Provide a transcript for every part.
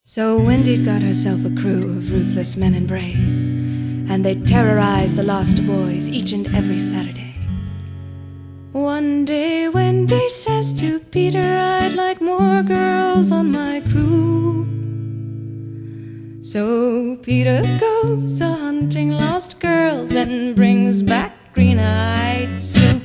So Wendy'd got herself a crew of ruthless men and brave, and they'd terrorize the lost boys each and every Saturday. One day Wendy says to Peter, I'd like more girls on my crew. So Peter goes a-hunting lost girls and brings back Green-Eyed Sue.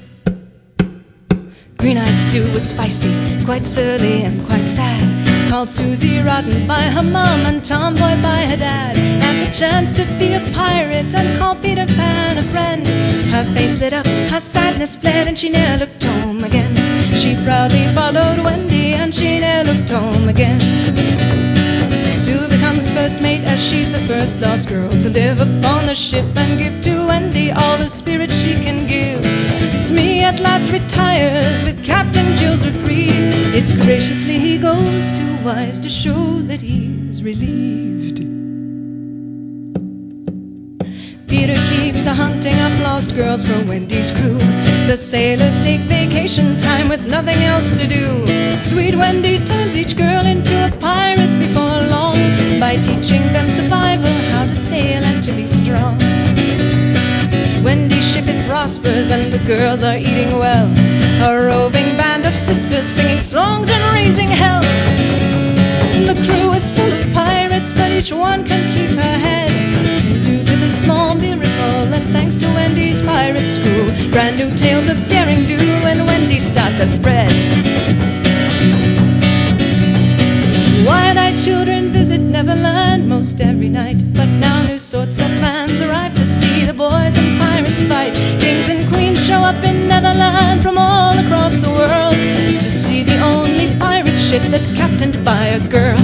Green-Eyed Sue was feisty, quite surly and quite sad, called Susie Rotten by her mom and Tomboy by her dad. Had the chance to be a pirate and call Peter Pan a friend. Her face lit up, her sadness fled, and she ne'er looked home again. She proudly followed Wendy and she ne'er looked home again. Sue becomes first mate as she's the first lost girl to live upon the ship and give to Wendy all the spirit she can give. Smee at last retires with Captain Jill's reprieve. It's graciously he goes too wise to show that he's relieved. Peter keeps a-hunting up lost girls for Wendy's crew. The sailors take vacation time with nothing else to do. Sweet Wendy turns each girl into a pirate before long, by teaching them survival, how to sail and to be strong. Wendy's ship it prospers and the girls are eating well, a roving band of sisters singing songs and raising hell. The crew is full of pirates, but each one can keep her head, due to the small miracle and thanks to Wendy's pirate school. Brand new tales of daring do when Wendy start to spread. Wide-eyed children visit Neverland most every night, but now new sorts of fans arrive to see the boys and pirates fight. Kings and queens show up in Neverland from all across the world to see the only pirate ship that's captained by a girl.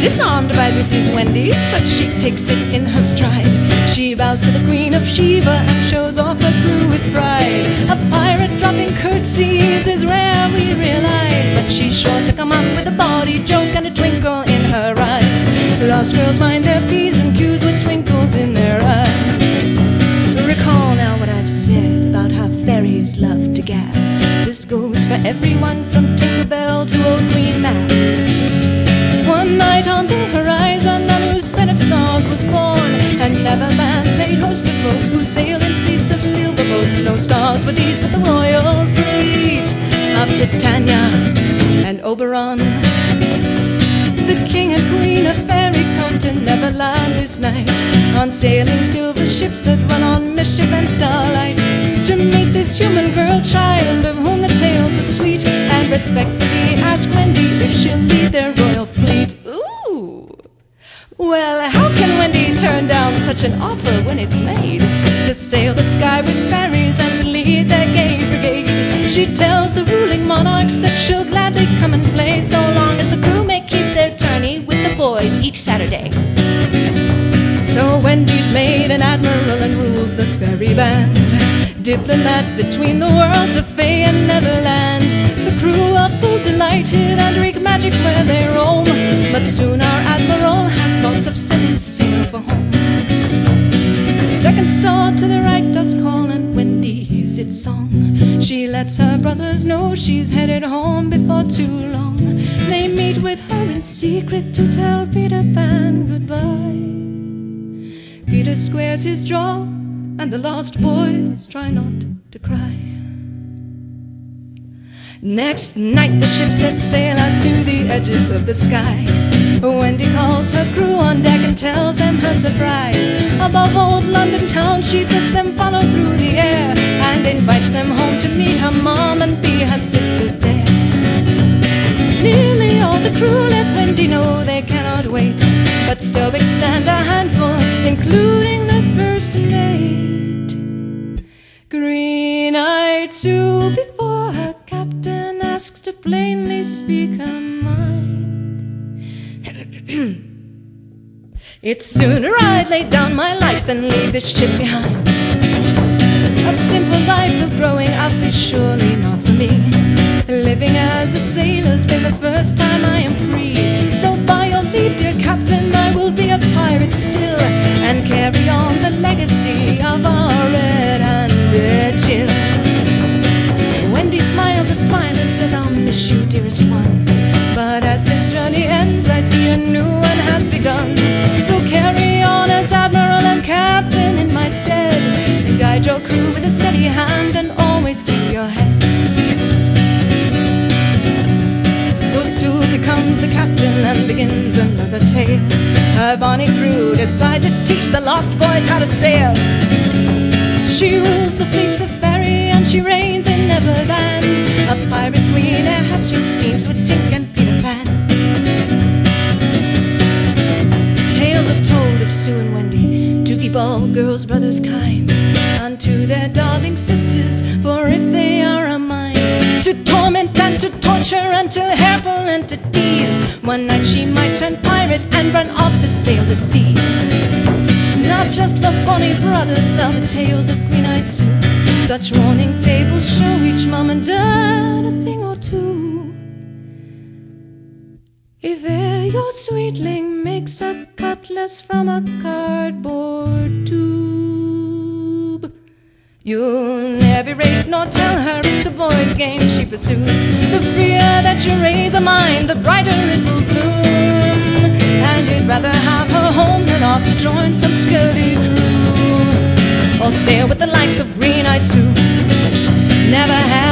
Disarmed by Mrs. Wendy, but she takes it in her stride. She bows to the Queen of Sheba and shows off her crew with pride. A pirate dropping curtsies is rare, we realize, but she's sure to come up with a bawdy joke and a twinkle in her eyes. Lost girls mind their P's and Q's with twinkles in their eyes. Recall now what I've said about how fairies love to gab. This goes for everyone from Tinkerbell to Old Queen Mab. One night on the horizon a new set of stars was born, and Neverland played host to folk who sailed in fleets of silver boats. No stars were these but the royal fleet of Titania and Oberon. The king and queen of fairy come to Neverland this night, on sailing silver ships that run on mischief and starlight, to meet this human girl child of whom the tales are sweet, and respectfully ask Wendy if she'll lead their royal fleet. Ooh! Well, how can Wendy turn down such an offer when it's made to sail the sky with fairies and to lead their gay brigade? She tells the ruling monarchs that she'll gladly come and play, so long as the crew may keep their tourney with the boys each Saturday. So Wendy's made an admiral and rules the fairy band, diplomat between the worlds of Fae and Neverland. The crew are full delighted and wreak magic where they roam, but soon our admiral has thoughts of setting sail for home. The second star to the right does call and Wendy hears its song. She lets her brothers know she's headed home before too long. They meet with her in secret to tell Peter Pan goodbye. Peter squares his jaw and the lost boys try not to cry. Next night the ship sets sail out to the edges of the sky. Wendy calls her crew on deck and tells them her surprise. Above old London town she bids them follow through the air, and invites them home to meet her mom and be her sisters there. Nearly all the crew let Wendy know they cannot wait, but stoic stand a handful, including the first mate. Green-Eyed Sue before her captain asks to plainly speak her mind. It's sooner I'd lay down my life than leave this ship behind. A simple life of growing up is surely not for me. Living as a sailor's been the first time I am free. So by your leave, dear captain, I will be a pirate still, and carry on the legacy of our red-handed Jill. Wendy smiles a smile and says, I'll miss you, dearest one, but as this journey ends I see see a new one has begun. So carry on as admiral and captain in my stead, and guide your crew with a steady hand, and always keep your head. So Sue becomes the captain and begins another tale. Her bonny crew decide to teach the lost boys how to sail. She rules the fleets of fairy and she reigns in Neverland, a pirate queen, a hatching schemes with Tink and Peter Pan. Tales are told of Sue and Wendy to keep all girls' brothers kind, and to their darling sisters, for if they are a mind to torment and to torture and to hairpull and to tease, one night she might turn pirate and run off to sail the seas. Not just the bonny brothers are the tales of Green-Eyed Sue. Such warning fables show each mom and dad a thing or two. If e'er your sweetling makes a cutlass from a cardboard tube, you'll never rate nor tell her it's a boy's game she pursues. The freer that you raise a mind, the brighter it will bloom, and you'd rather have her home than off to join some scurvy crew, or sail with the likes of Green-Eyed Sue. Never have